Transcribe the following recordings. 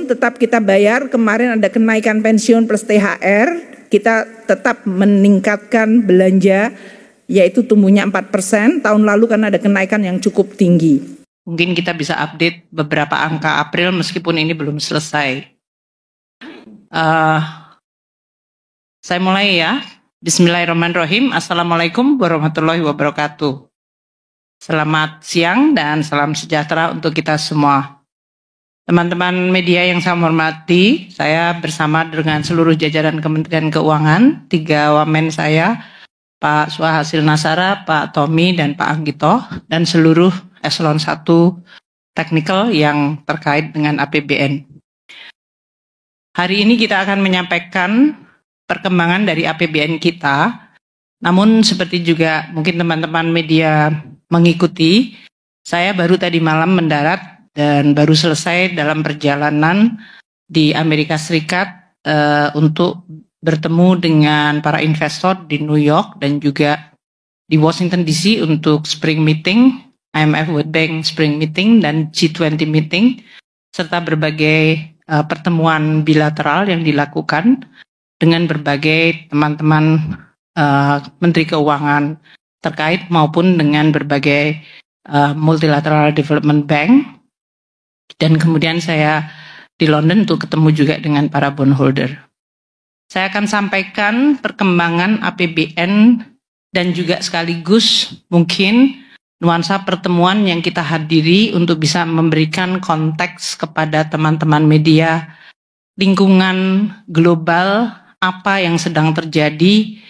pensiun tetap kita bayar. Kemarin ada kenaikan pensiun plus THR, kita tetap meningkatkan belanja, yaitu tumbuhnya 4%. Tahun lalu kan ada kenaikan yang cukup tinggi. Mungkin kita bisa update beberapa angka April meskipun ini belum selesai. Saya mulai ya. Bismillahirrahmanirrahim. Assalamualaikum warahmatullahi wabarakatuh. Selamat siang dan salam sejahtera untuk kita semua. Teman-teman media yang saya hormati, saya bersama dengan seluruh jajaran Kementerian Keuangan, 3 wamen saya, Pak Suhasil Nasara, Pak Tommy, dan Pak Anggito, dan seluruh eselon 1 teknikal yang terkait dengan APBN. Hari ini kita akan menyampaikan perkembangan dari APBN kita, namun seperti juga mungkin teman-teman media mengikuti, saya baru tadi malam mendarat dan baru selesai dalam perjalanan di Amerika Serikat untuk bertemu dengan para investor di New York dan juga di Washington DC untuk Spring Meeting, IMF World Bank Spring Meeting dan G20 Meeting, serta berbagai pertemuan bilateral yang dilakukan dengan berbagai teman-teman Menteri Keuangan terkait maupun dengan berbagai multilateral development bank, dan kemudian saya di London untuk ketemu juga dengan para bondholder. Saya akan sampaikan perkembangan APBN dan juga sekaligus mungkin nuansa pertemuan yang kita hadiri untuk bisa memberikan konteks kepada teman-teman media lingkungan global apa yang sedang terjadi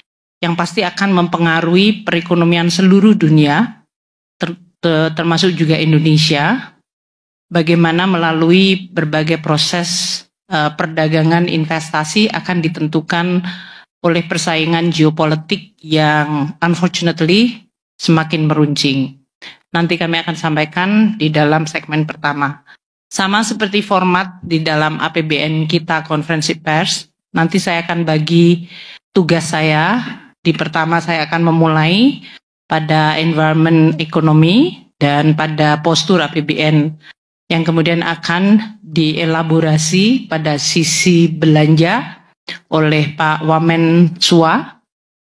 yang pasti akan mempengaruhi perekonomian seluruh dunia, termasuk juga Indonesia, bagaimana melalui berbagai proses perdagangan investasi akan ditentukan oleh persaingan geopolitik yang unfortunately semakin meruncing. Nanti kami akan sampaikan di dalam segmen pertama. Sama seperti format di dalam APBN kita konferensi pers, nanti saya akan bagi tugas saya. Di pertama saya akan memulai pada environment ekonomi dan pada postur APBN yang kemudian akan dielaborasi pada sisi belanja oleh Pak Wamen Sua,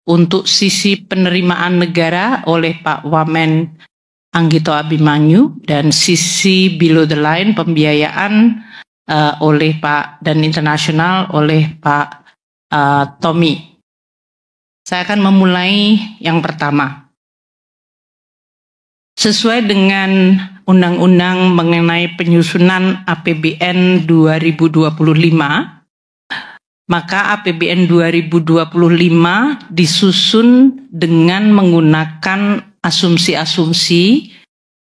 untuk sisi penerimaan negara oleh Pak Wamen Anggito Abimanyu, dan sisi below the line pembiayaan oleh Pak dan internasional oleh Pak Tommy. Saya akan memulai yang pertama. Sesuai dengan Undang-Undang mengenai penyusunan APBN 2025, maka APBN 2025 disusun dengan menggunakan asumsi-asumsi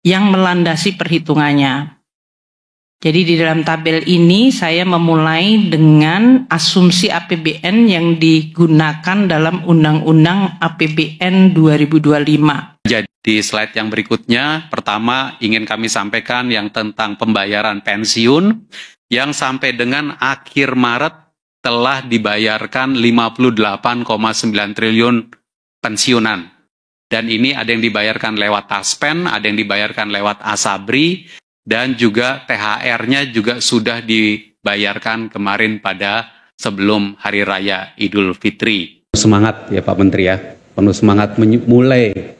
yang melandasi perhitungannya. Jadi di dalam tabel ini saya memulai dengan asumsi APBN yang digunakan dalam Undang-Undang APBN 2025. Jadi slide yang berikutnya, pertama ingin kami sampaikan yang tentang pembayaran pensiun yang sampai dengan akhir Maret telah dibayarkan 58,9 triliun pensiunan. Dan ini ada yang dibayarkan lewat Taspen, ada yang dibayarkan lewat Asabri, dan juga THR-nya juga sudah dibayarkan kemarin pada sebelum Hari Raya Idul Fitri. Semangat ya Pak Menteri ya, penuh semangat mulai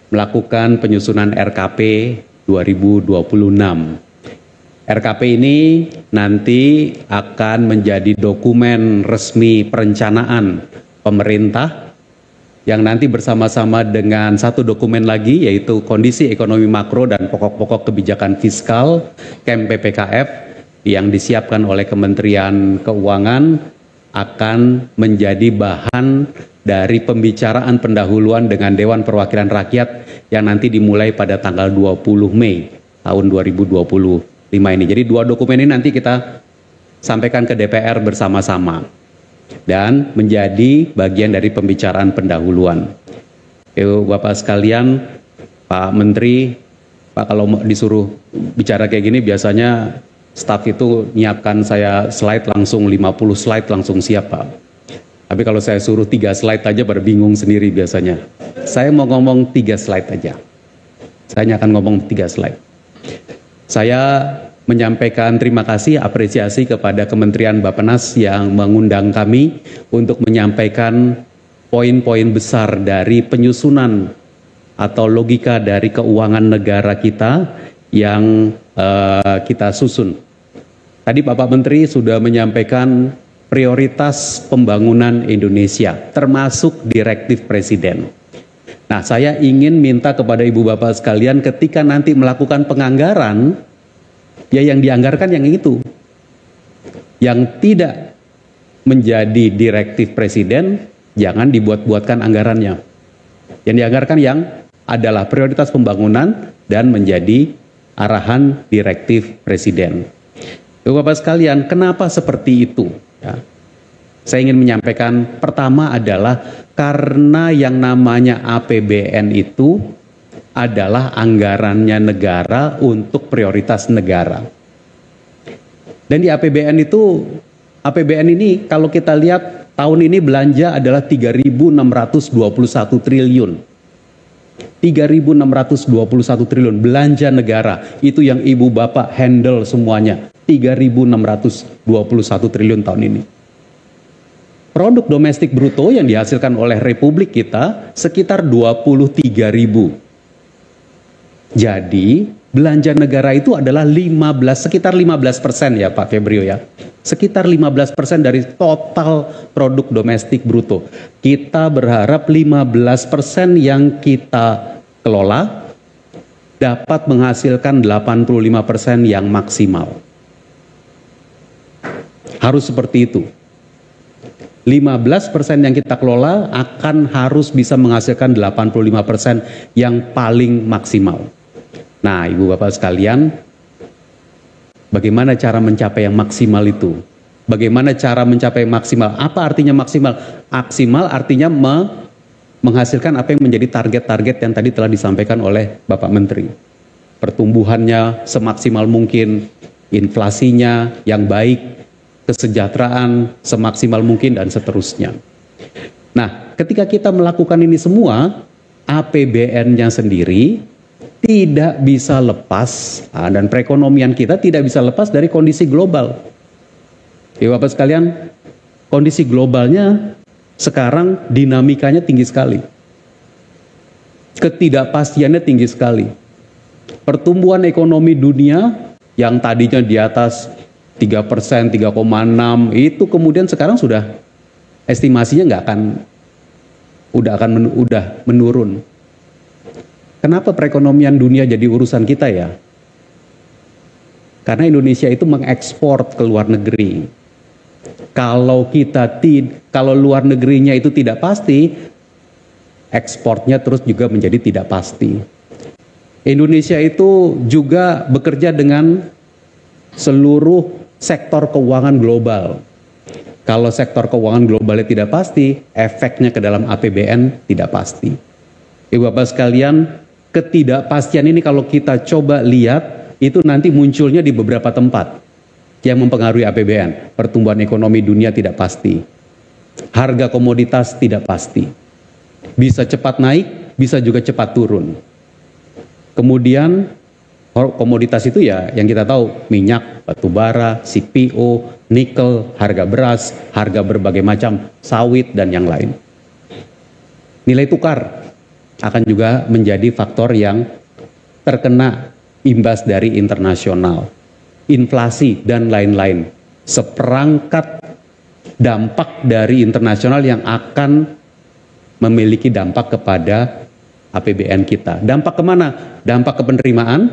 melakukan penyusunan RKP 2026. RKP ini nanti akan menjadi dokumen resmi perencanaan pemerintah yang nanti bersama-sama dengan satu dokumen lagi, yaitu kondisi ekonomi makro dan pokok-pokok kebijakan fiskal KEM PPKF yang disiapkan oleh Kementerian Keuangan, akan menjadi bahan dari pembicaraan pendahuluan dengan Dewan Perwakilan Rakyat yang nanti dimulai pada tanggal 20 Mei tahun 2025 ini. Jadi 2 dokumen ini nanti kita sampaikan ke DPR bersama-sama dan menjadi bagian dari pembicaraan pendahuluan. Bapak sekalian, Pak Menteri, Pak kalau disuruh bicara kayak gini biasanya staf itu nyiapkan saya slide langsung 50 slide langsung siap Pak. Tapi kalau saya suruh 3 slide aja pada bingung sendiri biasanya. Saya mau ngomong 3 slide aja. Saya akan ngomong 3 slide. Saya menyampaikan terima kasih, apresiasi kepada Kementerian Bappenas yang mengundang kami untuk menyampaikan poin-poin besar dari penyusunan atau logika dari keuangan negara kita yang kita susun. Tadi Bapak Menteri sudah menyampaikan prioritas pembangunan Indonesia, termasuk direktif Presiden. Nah, saya ingin minta kepada Ibu Bapak sekalian ketika nanti melakukan penganggaran, ya yang dianggarkan yang itu. Yang tidak menjadi direktif Presiden, jangan dibuat-buatkan anggarannya. Yang dianggarkan yang adalah prioritas pembangunan dan menjadi arahan direktif Presiden. Ibu Bapak sekalian, kenapa seperti itu? Ya. Saya ingin menyampaikan pertama adalah karena yang namanya APBN itu adalah anggarannya negara untuk prioritas negara. Dan di APBN itu, APBN ini kalau kita lihat tahun ini belanja adalah 3.621 triliun. 3.621 triliun belanja negara, itu yang Ibu Bapak handle semuanya. 3.621 triliun tahun ini. Produk domestik bruto yang dihasilkan oleh Republik kita sekitar 23.000. Jadi belanja negara itu adalah sekitar 15% ya Pak Febrio ya. Sekitar 15% dari total produk domestik bruto. Kita berharap 15% yang kita kelola dapat menghasilkan 85% yang maksimal. Harus seperti itu. 15% yang kita kelola akan harus bisa menghasilkan 85% yang paling maksimal. Nah, Ibu Bapak sekalian, bagaimana cara mencapai yang maksimal itu? Bagaimana cara mencapai maksimal? Apa artinya maksimal? Maksimal artinya menghasilkan apa yang menjadi target-target yang tadi telah disampaikan oleh Bapak Menteri. Pertumbuhannya semaksimal mungkin, inflasinya yang baik, kesejahteraan semaksimal mungkin, dan seterusnya. Nah, ketika kita melakukan ini semua, APBN-nya sendiri tidak bisa lepas, dan perekonomian kita tidak bisa lepas dari kondisi global. Ya Bapak sekalian, kondisi globalnya sekarang dinamikanya tinggi sekali. Ketidakpastiannya tinggi sekali. Pertumbuhan ekonomi dunia yang tadinya di atas 3%, 3,6 itu kemudian sekarang sudah estimasinya udah menurun. Kenapa perekonomian dunia jadi urusan kita ya? Karena Indonesia itu mengekspor ke luar negeri. Kalau luar negerinya itu tidak pasti, ekspornya terus juga menjadi tidak pasti. Indonesia itu juga bekerja dengan seluruh sektor keuangan global. Kalau sektor keuangan globalnya tidak pasti, efeknya ke dalam APBN tidak pasti. Ibu Bapak sekalian, ketidakpastian ini kalau kita coba lihat, itu nanti munculnya di beberapa tempat yang mempengaruhi APBN. Pertumbuhan ekonomi dunia tidak pasti. Harga komoditas tidak pasti. Bisa cepat naik, bisa juga cepat turun. Kemudian komoditas itu ya yang kita tahu, minyak, batu bara, CPO, nikel, harga beras, harga berbagai macam sawit dan yang lain. Nilai tukar akan juga menjadi faktor yang terkena imbas dari internasional. Inflasi dan lain-lain. Seperangkat dampak dari internasional yang akan memiliki dampak kepada APBN kita. Dampak kemana? Dampak ke penerimaan.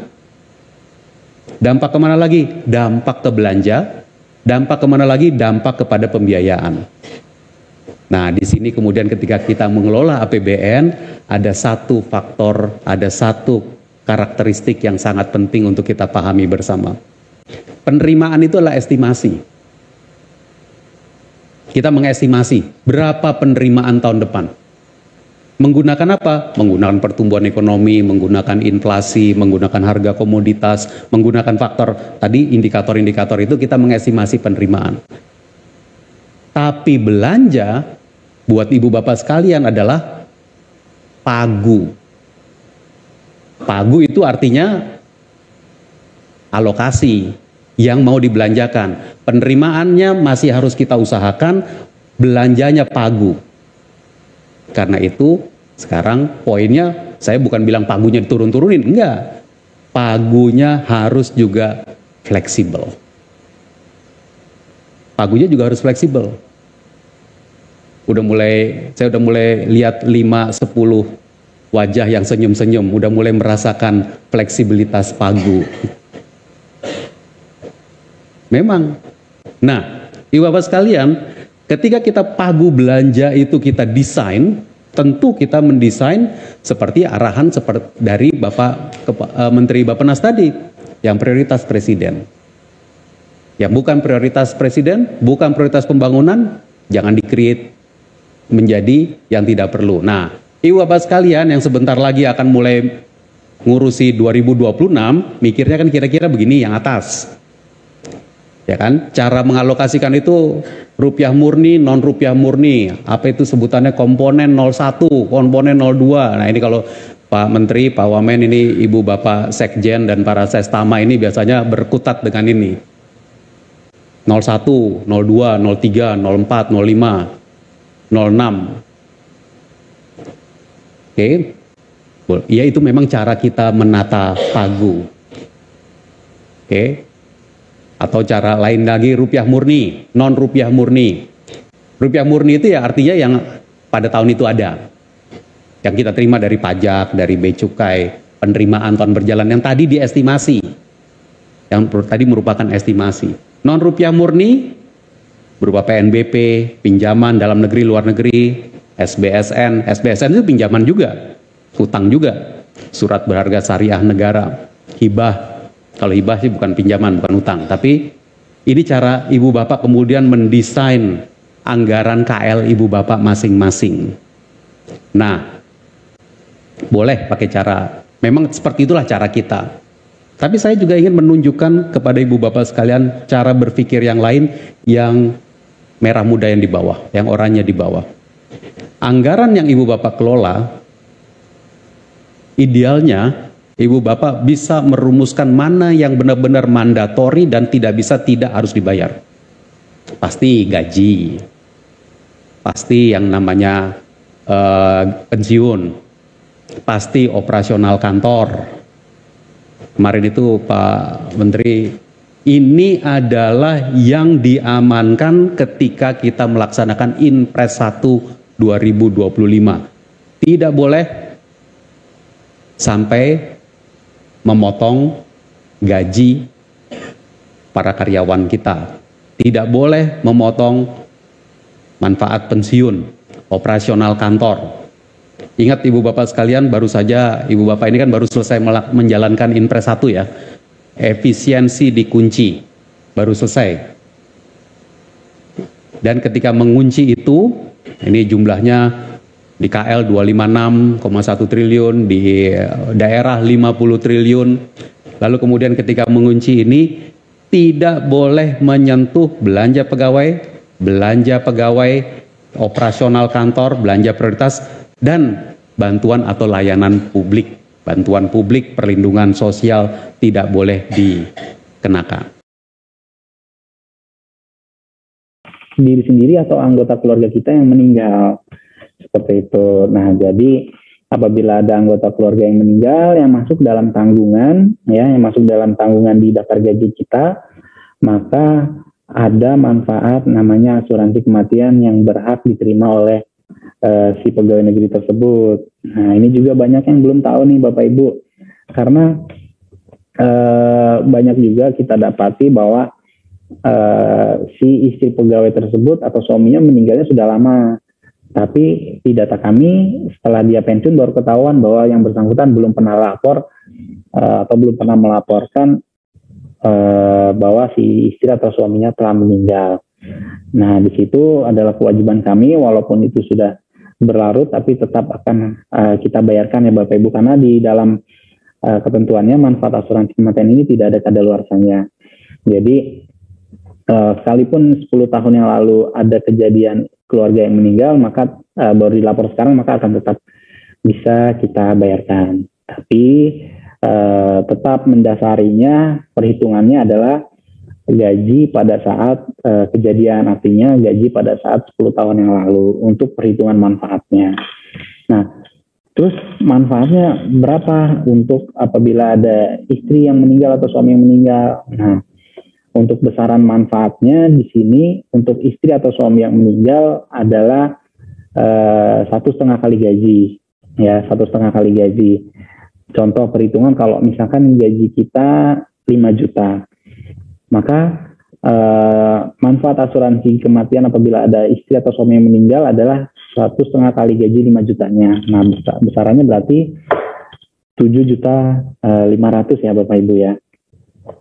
Dampak kemana lagi? Dampak ke belanja. Dampak kemana lagi? Dampak kepada pembiayaan. Nah, di sini kemudian ketika kita mengelola APBN, ada satu faktor, ada satu karakteristik yang sangat penting untuk kita pahami bersama. Penerimaan itu adalah estimasi. Kita mengestimasi berapa penerimaan tahun depan. Menggunakan apa? Menggunakan pertumbuhan ekonomi, menggunakan inflasi, menggunakan harga komoditas, menggunakan faktor tadi indikator-indikator itu kita mengestimasi penerimaan. Tapi belanja buat ibu bapak sekalian adalah pagu. Pagu itu artinya alokasi. yang mau dibelanjakan. Penerimaannya masih harus kita usahakan, belanjanya pagu. Karena itu sekarang poinnya, saya bukan bilang pagunya diturun-turunin, enggak. Pagunya harus juga fleksibel. Pagunya juga harus fleksibel. Saya udah mulai lihat 5-10 wajah yang senyum-senyum, udah mulai merasakan fleksibilitas pagu. Memang. Nah, Ibu Bapak sekalian, ketika kita pagu belanja itu kita desain, tentu kita mendesain seperti arahan dari Bapak Menteri Bappenas tadi, yang prioritas Presiden. Yang bukan prioritas Presiden, bukan prioritas pembangunan, jangan di-create menjadi yang tidak perlu. Nah, Ibu Bapak sekalian yang sebentar lagi akan mulai ngurusi 2026, mikirnya kan kira-kira begini yang atas. Ya kan, cara mengalokasikan itu rupiah murni, non rupiah murni, apa itu sebutannya komponen 01, komponen 02. Nah ini kalau Pak Menteri, Pak Wamen ini, Ibu Bapak Sekjen dan para Sestama ini biasanya berkutat dengan ini. 01, 02, 03, 04, 05, 06. Oke, ya itu memang cara kita menata pagu. Oke. Atau cara lain lagi rupiah murni, non rupiah murni. Rupiah murni itu ya artinya yang pada tahun itu ada. Yang kita terima dari pajak, dari bea cukai, penerimaan tahun berjalan yang tadi diestimasi. Yang tadi merupakan estimasi. Non rupiah murni berupa PNBP, pinjaman dalam negeri, luar negeri, SBSN. SBSN itu pinjaman juga, utang juga, surat berharga syariah negara, hibah. Kalau hibah sih bukan pinjaman, bukan utang. Tapi ini cara Ibu Bapak kemudian mendesain anggaran KL Ibu Bapak masing-masing. Nah, boleh pakai cara, memang seperti itulah cara kita. Tapi saya juga ingin menunjukkan kepada Ibu Bapak sekalian cara berpikir yang lain, yang merah muda yang di bawah, yang oranye di bawah. Anggaran yang Ibu Bapak kelola, idealnya Ibu Bapak bisa merumuskan mana yang benar-benar mandatori dan tidak bisa tidak harus dibayar. Pasti gaji, pasti yang namanya pensiun, pasti operasional kantor. Kemarin itu Pak Menteri, ini adalah yang diamankan ketika kita melaksanakan Inpres 1 2025. Tidak boleh sampai memotong gaji para karyawan kita. Tidak boleh memotong manfaat pensiun, operasional kantor. Ingat Ibu Bapak sekalian, baru saja Ibu Bapak ini kan baru selesai menjalankan Inpres 1 ya. Efisiensi dikunci, baru selesai. Dan ketika mengunci itu, ini jumlahnya di KL 256,1 triliun, di daerah 50 triliun. Lalu kemudian ketika mengunci ini, tidak boleh menyentuh belanja pegawai, operasional kantor, belanja prioritas, dan bantuan atau layanan publik. Bantuan publik, perlindungan sosial tidak boleh dikenakan. Diri sendiri atau anggota keluarga kita yang meninggal. Seperti itu. Nah, jadi apabila ada anggota keluarga yang meninggal yang masuk dalam tanggungan, ya, yang masuk dalam tanggungan di daftar gaji kita, maka ada manfaat namanya asuransi kematian yang berhak diterima oleh si pegawai negeri tersebut. Nah, ini juga banyak yang belum tahu nih Bapak Ibu, karena banyak juga kita dapati bahwa si istri pegawai tersebut atau suaminya meninggalnya sudah lama. Tapi di data kami setelah dia pensiun baru ketahuan bahwa yang bersangkutan belum pernah lapor atau belum pernah melaporkan bahwa si istri atau suaminya telah meninggal. Nah, di situ adalah kewajiban kami, walaupun itu sudah berlarut, tapi tetap akan kita bayarkan ya Bapak Ibu, karena di dalam ketentuannya manfaat asuransi kematian ini tidak ada kadaluarsanya. Jadi sekalipun 10 tahun yang lalu ada kejadian keluarga yang meninggal, maka baru dilapor sekarang, maka akan tetap bisa kita bayarkan. Tapi tetap mendasarinya, perhitungannya adalah gaji pada saat kejadian, artinya gaji pada saat 10 tahun yang lalu untuk perhitungan manfaatnya. Nah, terus manfaatnya berapa untuk apabila ada istri yang meninggal atau suami yang meninggal? Nah, untuk besaran manfaatnya di sini untuk istri atau suami yang meninggal adalah 1,5 kali gaji, ya 1,5 kali gaji. Contoh perhitungan kalau misalkan gaji kita 5 juta, maka manfaat asuransi kematian apabila ada istri atau suami yang meninggal adalah 1,5 kali gaji 5 jutanya. Nah, besarannya berarti 7.500.000 ya Bapak Ibu ya.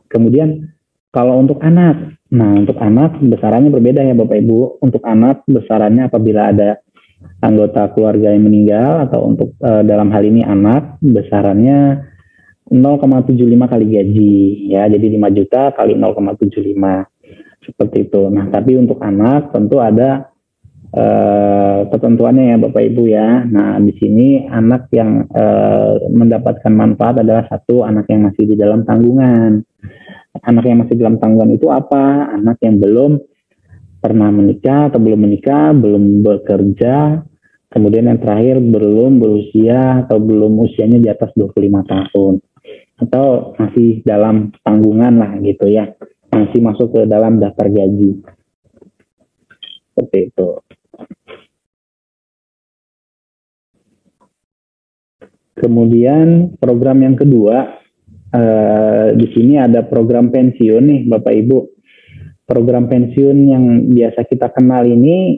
Kemudian kalau untuk anak, nah untuk anak besarannya berbeda ya Bapak Ibu. Untuk anak besarannya apabila ada anggota keluarga yang meninggal atau untuk dalam hal ini anak, besarannya 0,75 kali gaji ya, jadi 5 juta kali 0,75 seperti itu. Nah, tapi untuk anak tentu ada ketentuannya ya Bapak Ibu ya. Nah, di sini anak yang mendapatkan manfaat adalah satu, anak yang masih di dalam tanggungan. Anak yang masih dalam tanggungan itu apa? Anak yang belum pernah menikah atau belum menikah, belum bekerja, kemudian yang terakhir belum berusia atau belum usianya di atas 25 tahun. Atau masih dalam tanggungan lah gitu ya, masih masuk ke dalam daftar gaji. Seperti itu. Kemudian program yang kedua, di sini ada program pensiun nih Bapak Ibu. Program pensiun yang biasa kita kenal ini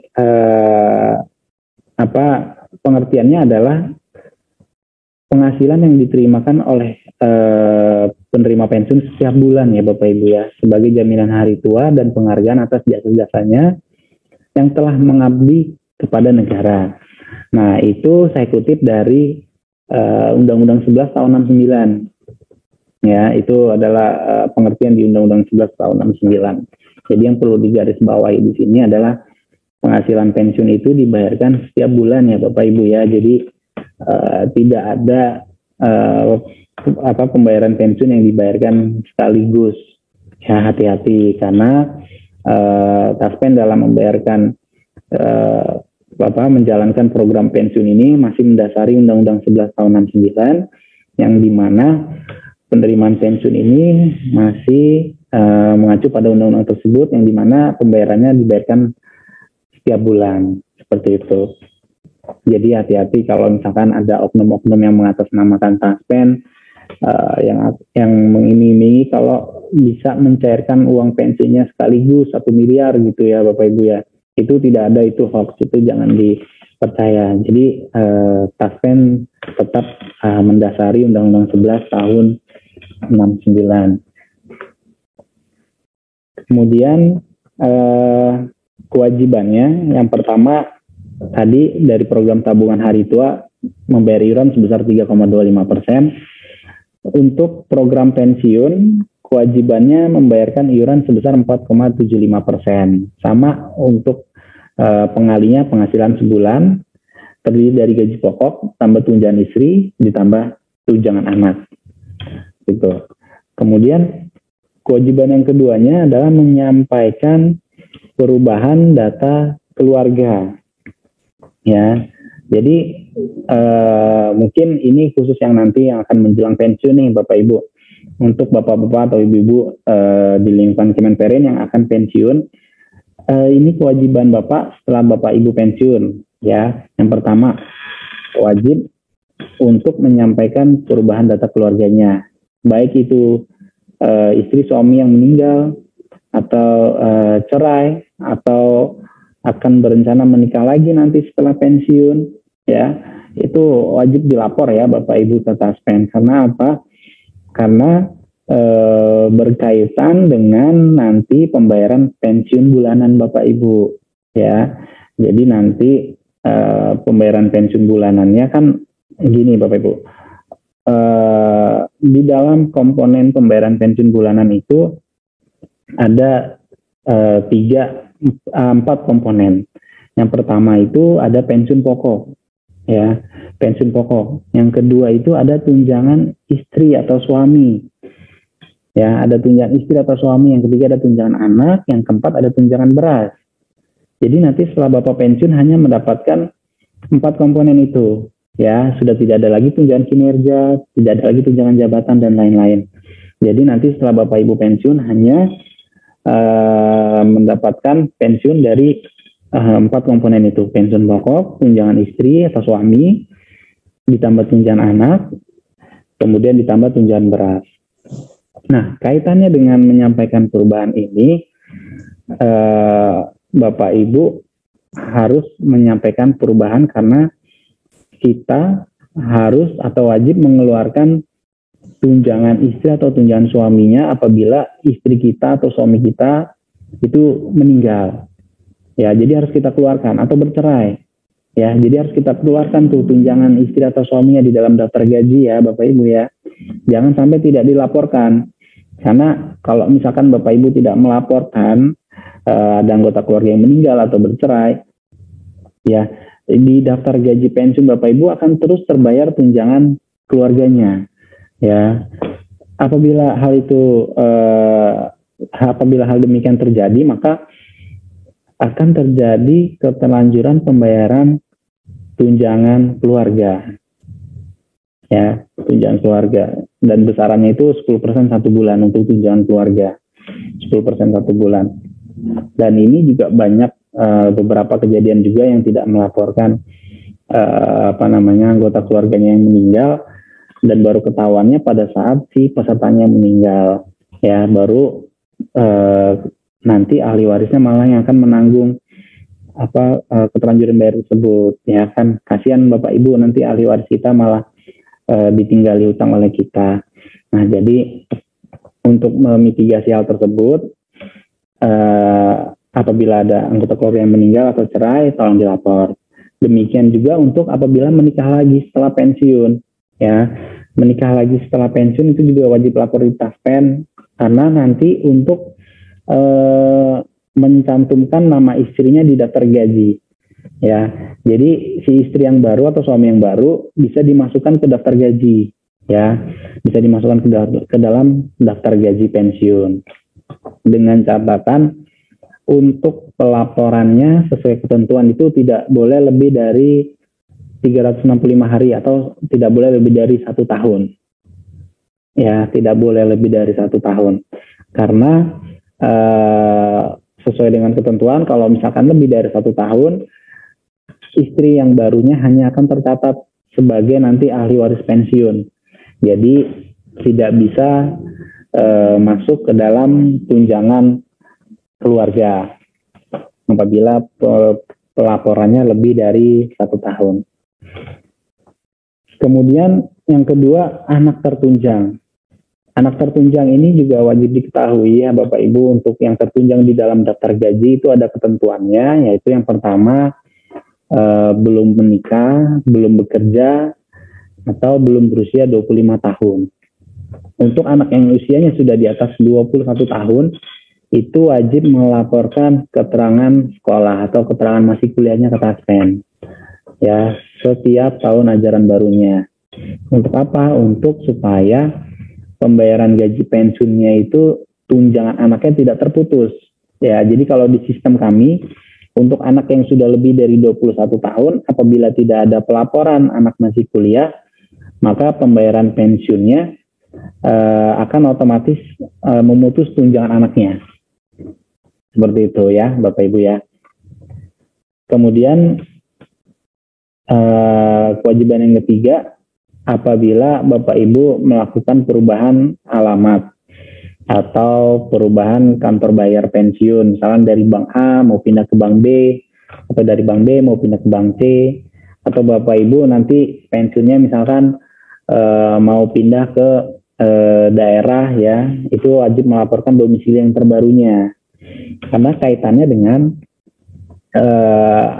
pengertiannya adalah penghasilan yang diterimakan oleh penerima pensiun setiap bulan ya Bapak Ibu ya, sebagai jaminan hari tua dan penghargaan atas jasa-jasanya yang telah mengabdi kepada negara. Nah, itu saya kutip dari Undang-Undang 11 tahun 69. Ya, itu adalah pengertian di Undang-Undang 11 tahun 69. Jadi yang perlu digarisbawahi di sini adalah penghasilan pensiun itu dibayarkan setiap bulan ya Bapak Ibu ya. Jadi tidak ada pembayaran pensiun yang dibayarkan sekaligus. Ya, hati-hati karena Taspen dalam membayarkan menjalankan program pensiun ini masih mendasari Undang-Undang 11 tahun 69 yang dimana penerimaan pensiun ini masih mengacu pada undang-undang tersebut yang dimana pembayarannya dibayarkan setiap bulan seperti itu. Jadi hati-hati kalau misalkan ada oknum-oknum yang mengatasnamakan Taspen yang mengiming-imingi kalau bisa mencairkan uang pensiunnya sekaligus 1 miliar gitu ya Bapak Ibu ya. Itu tidak ada, itu hoax, itu jangan dipercaya. Jadi Taspen tetap mendasari Undang-Undang 11 tahun 69. Kemudian kewajibannya yang pertama tadi dari program tabungan hari tua membayar iuran sebesar 3,25%. Untuk program pensiun kewajibannya membayarkan iuran sebesar 4,75%. Sama untuk pengalinya penghasilan sebulan terdiri dari gaji pokok tambah tunjangan istri ditambah tunjangan anak. Gitu. Kemudian kewajiban yang keduanya adalah menyampaikan perubahan data keluarga. Ya, jadi mungkin ini khusus yang nanti yang akan menjelang pensiun nih Bapak Ibu. Untuk bapak-bapak atau ibu-ibu di lingkungan Kemenperin yang akan pensiun, ini kewajiban Bapak setelah Bapak Ibu pensiun. Ya, yang pertama wajib untuk menyampaikan perubahan data keluarganya, baik itu istri suami yang meninggal atau cerai atau akan berencana menikah lagi nanti setelah pensiun, ya itu wajib dilapor ya Bapak Ibu ke Taspen. Karena apa? Karena berkaitan dengan nanti pembayaran pensiun bulanan Bapak Ibu, ya. Jadi nanti pembayaran pensiun bulanannya kan gini Bapak Ibu. Di dalam komponen pembayaran pensiun bulanan itu ada 4 komponen. Yang pertama itu ada pensiun pokok, ya, pensiun pokok. Yang kedua itu ada tunjangan istri atau suami. Ya, ada tunjangan istri atau suami, yang ketiga ada tunjangan anak, yang keempat ada tunjangan beras. Jadi nanti setelah Bapak pensiun hanya mendapatkan 4 komponen itu. Ya, sudah tidak ada lagi tunjangan kinerja, tidak ada lagi tunjangan jabatan dan lain-lain. Jadi nanti setelah Bapak Ibu pensiun hanya mendapatkan pensiun dari 4 komponen itu, pensiun pokok, tunjangan istri atau suami, ditambah tunjangan anak, kemudian ditambah tunjangan beras. Nah, kaitannya dengan menyampaikan perubahan ini, Bapak Ibu harus menyampaikan perubahan karena kita harus atau wajib mengeluarkan tunjangan istri atau tunjangan suaminya apabila istri kita atau suami kita itu meninggal. Ya, jadi harus kita keluarkan atau bercerai. Ya, jadi harus kita keluarkan tuh tunjangan istri atau suaminya di dalam daftar gaji ya, Bapak Ibu ya. Jangan sampai tidak dilaporkan. Karena kalau misalkan Bapak Ibu tidak melaporkan ada anggota keluarga yang meninggal atau bercerai, ya di daftar gaji pensiun Bapak Ibu akan terus terbayar tunjangan keluarganya. Ya, apabila hal demikian terjadi, maka akan terjadi keterlanjuran pembayaran tunjangan keluarga. Ya, tunjangan keluarga, dan besarannya itu 10% 1 bulan untuk tunjangan keluarga, 10% 1 bulan. Dan ini juga banyak beberapa kejadian juga yang tidak melaporkan anggota keluarganya yang meninggal, dan baru ketahuannya pada saat si pesertanya meninggal. Ya, baru nanti ahli warisnya malah yang akan menanggung keterlanjuran bayar tersebut. Ya kan, kasihan Bapak Ibu, nanti ahli waris kita malah ditinggali hutang oleh kita. Nah, jadi untuk memitigasi hal tersebut, apabila ada anggota keluarga yang meninggal atau cerai, tolong dilapor. Demikian juga untuk apabila menikah lagi setelah pensiun. Ya, menikah lagi setelah pensiun itu juga wajib lapor di Taspen, karena nanti untuk mencantumkan nama istrinya di daftar gaji. Ya, jadi si istri yang baru atau suami yang baru bisa dimasukkan ke daftar gaji. Ya, bisa dimasukkan ke dalam daftar gaji pensiun. Dengan catatan untuk pelaporannya sesuai ketentuan itu tidak boleh lebih dari 365 hari atau tidak boleh lebih dari 1 tahun. Ya, tidak boleh lebih dari 1 tahun. Karena sesuai dengan ketentuan, kalau misalkan lebih dari 1 tahun, istri yang barunya hanya akan tercatat sebagai nanti ahli waris pensiun. Jadi tidak bisa masuk ke dalam tunjangan keluarga apabila pelaporannya lebih dari 1 tahun. Kemudian yang kedua, anak tertunjang. Anak tertunjang ini juga wajib diketahui ya Bapak Ibu, untuk yang tertunjang di dalam daftar gaji itu ada ketentuannya, yaitu yang pertama belum menikah, belum bekerja, atau belum berusia 25 tahun. Untuk anak yang usianya sudah di atas 21 tahun, itu wajib melaporkan keterangan sekolah atau keterangan masih kuliahnya ke Taspen. Ya, setiap tahun ajaran barunya. Untuk apa? Untuk supaya pembayaran gaji pensiunnya itu tunjangan anaknya tidak terputus. Ya, jadi kalau di sistem kami, untuk anak yang sudah lebih dari 21 tahun, apabila tidak ada pelaporan anak masih kuliah, maka pembayaran pensiunnya akan otomatis memutus tunjangan anaknya. Seperti itu ya, Bapak Ibu ya. Kemudian kewajiban yang ketiga, apabila Bapak Ibu melakukan perubahan alamat atau perubahan kantor bayar pensiun, misalnya dari bank A mau pindah ke bank B, atau dari bank B mau pindah ke bank C, atau Bapak Ibu nanti pensiunnya misalkan mau pindah ke daerah ya, itu wajib melaporkan domisili yang terbarunya, karena kaitannya dengan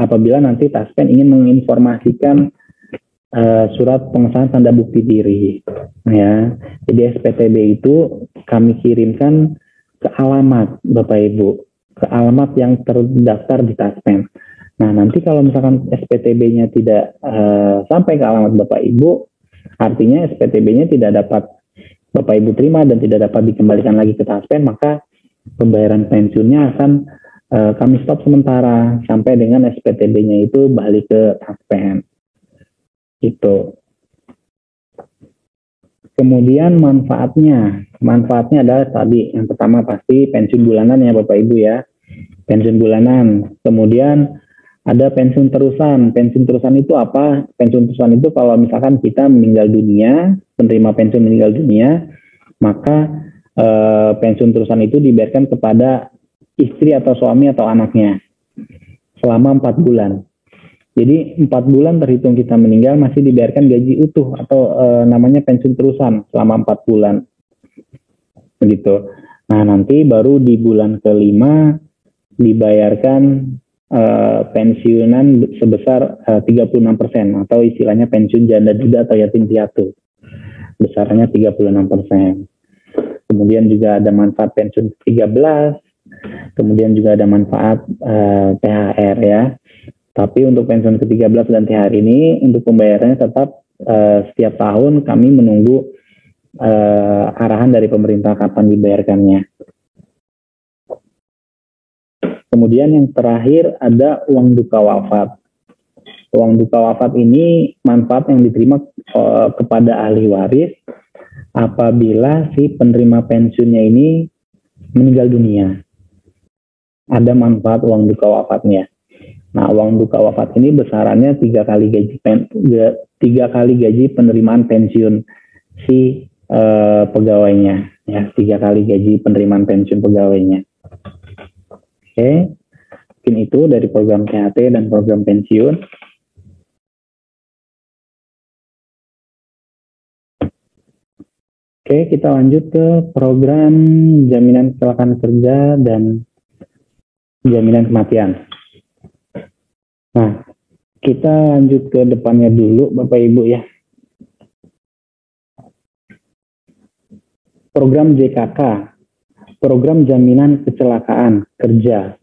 apabila nanti Taspen ingin menginformasikan surat pengesahan tanda bukti diri ya. Jadi SPTB itu kami kirimkan ke alamat Bapak Ibu, ke alamat yang terdaftar di Taspen. Nah, nanti kalau misalkan SPTB-nya tidak sampai ke alamat Bapak Ibu, artinya SPTB-nya tidak dapat Bapak Ibu terima dan tidak dapat dikembalikan lagi ke Taspen, maka pembayaran pensiunnya akan kami stop sementara sampai dengan SPTB-nya itu balik ke Taspen. Gitu. Kemudian manfaatnya adalah tadi yang pertama pasti pensiun bulanan ya Bapak Ibu ya, pensiun bulanan. Kemudian ada pensiun terusan. Pensiun terusan itu apa? Pensiun terusan itu kalau misalkan kita meninggal dunia, penerima pensiun meninggal dunia, maka pensiun terusan itu dibayarkan kepada istri atau suami atau anaknya selama 4 bulan. Jadi 4 bulan terhitung kita meninggal masih dibayarkan gaji utuh atau namanya pensiun terusan selama 4 bulan. Begitu. Nah nanti baru di bulan kelima dibayarkan pensiunan sebesar 36% atau istilahnya pensiun janda duda atau yatim piatu. Besarnya 36%. Kemudian juga ada manfaat pensiun 13, kemudian juga ada manfaat THR ya. Tapi untuk pensiun ke-13 dan THR ini untuk pembayarannya tetap setiap tahun kami menunggu arahan dari pemerintah kapan dibayarkannya. Kemudian yang terakhir ada uang duka wafat. Uang duka wafat ini manfaat yang diterima kepada ahli waris apabila si penerima pensiunnya ini meninggal dunia. Ada manfaat uang duka wafatnya. Nah, uang duka wafat ini besarannya 3 kali gaji penerimaan pensiun si pegawainya, ya 3 kali gaji penerimaan pensiun pegawainya. Oke, mungkin itu dari program THT dan program pensiun. Oke, kita lanjut ke program jaminan kecelakaan kerja dan jaminan kematian. Nah, kita lanjut ke depannya dulu Bapak Ibu ya. Program JKK, program jaminan kecelakaan kerja.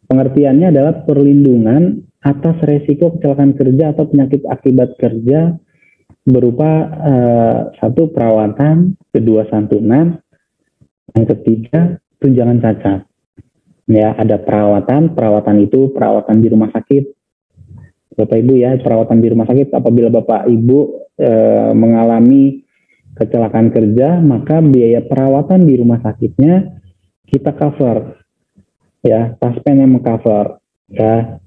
Pengertiannya adalah perlindungan atas resiko kecelakaan kerja atau penyakit akibat kerja berupa 1 perawatan, 2 santunan, yang ketiga tunjangan cacat. Ya, ada perawatan itu perawatan di rumah sakit. Bapak Ibu ya, perawatan di rumah sakit apabila Bapak Ibu mengalami kecelakaan kerja, maka biaya perawatan di rumah sakitnya kita cover. Ya, Taspen yang mengcover ya.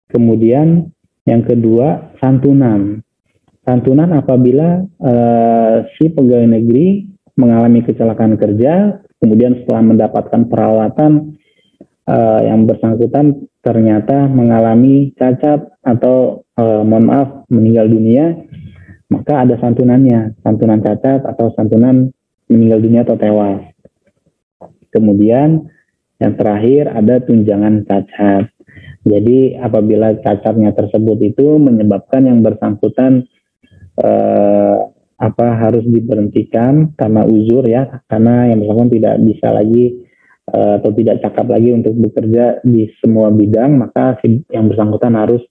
Kemudian yang kedua santunan. Santunan apabila si pegawai negeri mengalami kecelakaan kerja, kemudian setelah mendapatkan perawatan yang bersangkutan ternyata mengalami cacat atau mohon maaf meninggal dunia, maka ada santunannya, santunan cacat atau santunan meninggal dunia atau tewas. Kemudian yang terakhir ada tunjangan cacat. Jadi apabila cacatnya tersebut itu menyebabkan yang bersangkutan harus diberhentikan karena uzur ya, karena yang bersangkutan tidak bisa lagi atau tidak cakap lagi untuk bekerja di semua bidang, maka yang bersangkutan harus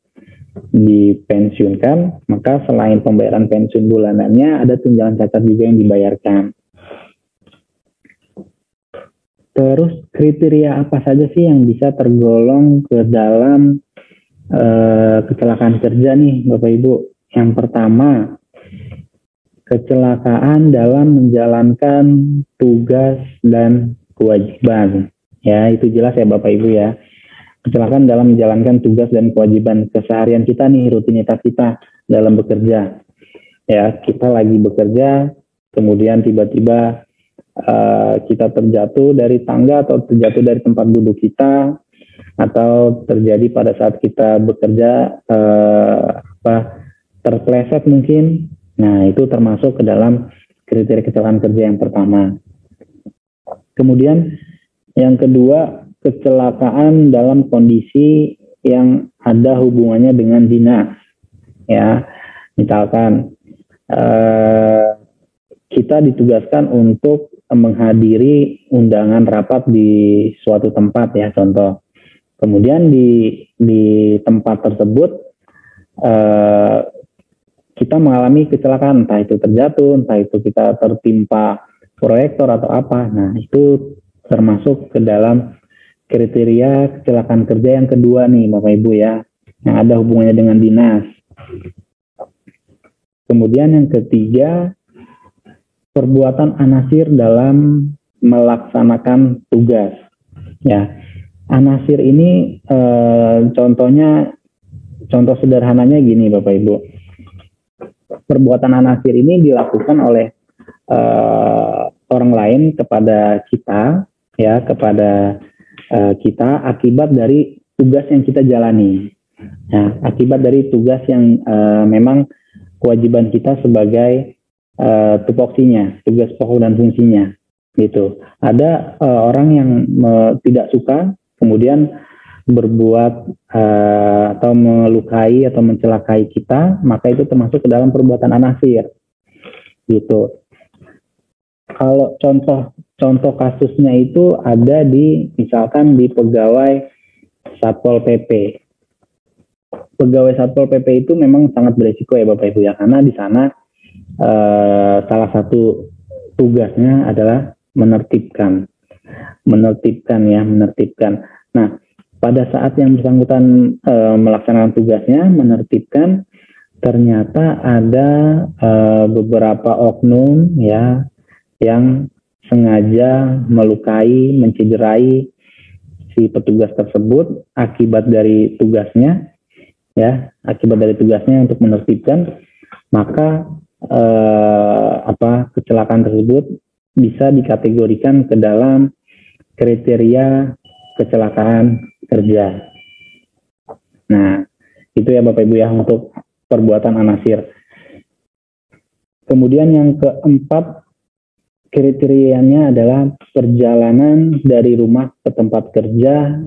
dipensiunkan. Maka selain pembayaran pensiun bulanannya, ada tunjangan cacat juga yang dibayarkan. Terus kriteria apa saja sih yang bisa tergolong ke dalam kecelakaan kerja nih Bapak Ibu? Yang pertama, kecelakaan dalam menjalankan tugas dan kewajiban. Ya, itu jelas ya Bapak Ibu ya. Kecelakaan dalam menjalankan tugas dan kewajiban keseharian kita nih, rutinitas kita dalam bekerja. Ya, kita lagi bekerja, kemudian tiba-tiba kita terjatuh dari tangga atau terjatuh dari tempat duduk kita, atau terjadi pada saat kita bekerja terpleset mungkin. Nah, itu termasuk ke dalam kriteria kecelakaan kerja yang pertama. Kemudian yang kedua, kecelakaan dalam kondisi yang ada hubungannya dengan dinas. Ya, misalkan kita ditugaskan untuk menghadiri undangan rapat di suatu tempat ya, contoh. Kemudian di tempat tersebut kita mengalami kecelakaan, entah itu terjatuh, entah itu kita tertimpa proyektor atau apa. Nah, itu termasuk ke dalam kriteria kecelakaan kerja yang kedua nih Bapak Ibu ya, yang ada hubungannya dengan dinas. Kemudian yang ketiga, perbuatan anasir dalam melaksanakan tugas. Ya, anasir ini contoh sederhananya gini Bapak Ibu. Perbuatan anasir ini dilakukan oleh orang lain kepada kita, ya, kepada kita akibat dari tugas yang kita jalani. Nah, akibat dari tugas yang memang kewajiban kita sebagai tupoksinya, tugas pokok dan fungsinya, gitu. Ada orang yang tidak suka, kemudian berbuat atau melukai atau mencelakai kita, maka itu termasuk ke dalam perbuatan anasir, gitu. Kalau contoh kasusnya itu ada di misalkan di pegawai Satpol PP. Pegawai Satpol PP itu memang sangat beresiko ya Bapak Ibu ya, karena di sana salah satu tugasnya adalah menertibkan. Nah, pada saat yang bersangkutan melaksanakan tugasnya, menertibkan, ternyata ada beberapa oknum ya yang sengaja melukai, mencederai si petugas tersebut akibat dari tugasnya, ya, akibat dari tugasnya untuk menertibkan, maka kecelakaan tersebut bisa dikategorikan ke dalam kriteria kecelakaan kerja. Nah, itu ya Bapak Ibu ya untuk perbuatan anasir. Kemudian yang keempat, kriterianya adalah perjalanan dari rumah ke tempat kerja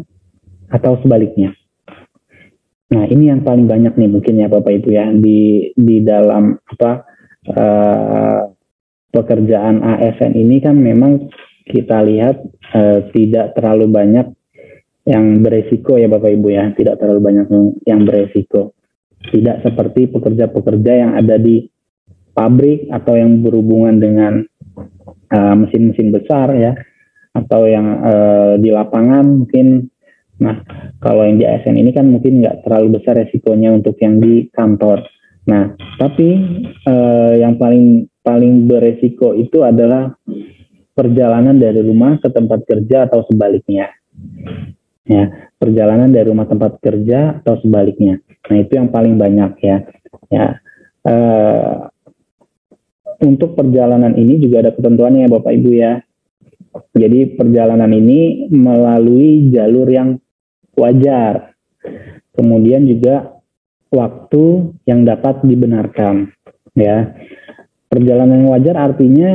atau sebaliknya. Nah, ini yang paling banyak nih mungkin ya Bapak Ibu ya di dalam pekerjaan ASN ini kan memang kita lihat tidak terlalu banyak yang beresiko ya Bapak Ibu ya, tidak terlalu banyak yang beresiko. Tidak seperti pekerja-pekerja yang ada di pabrik atau yang berhubungan dengan mesin-mesin besar ya, atau yang di lapangan mungkin. Nah, kalau yang di ASN ini kan mungkin nggak terlalu besar resikonya untuk yang di kantor. Nah, tapi yang paling beresiko itu adalah perjalanan dari rumah ke tempat kerja atau sebaliknya. Ya, perjalanan dari rumah tempat kerja atau sebaliknya. Nah, itu yang paling banyak ya. Ya. Untuk perjalanan ini juga ada ketentuannya ya Bapak Ibu ya. Jadi perjalanan ini melalui jalur yang wajar. Kemudian juga waktu yang dapat dibenarkan ya. Perjalanan yang wajar artinya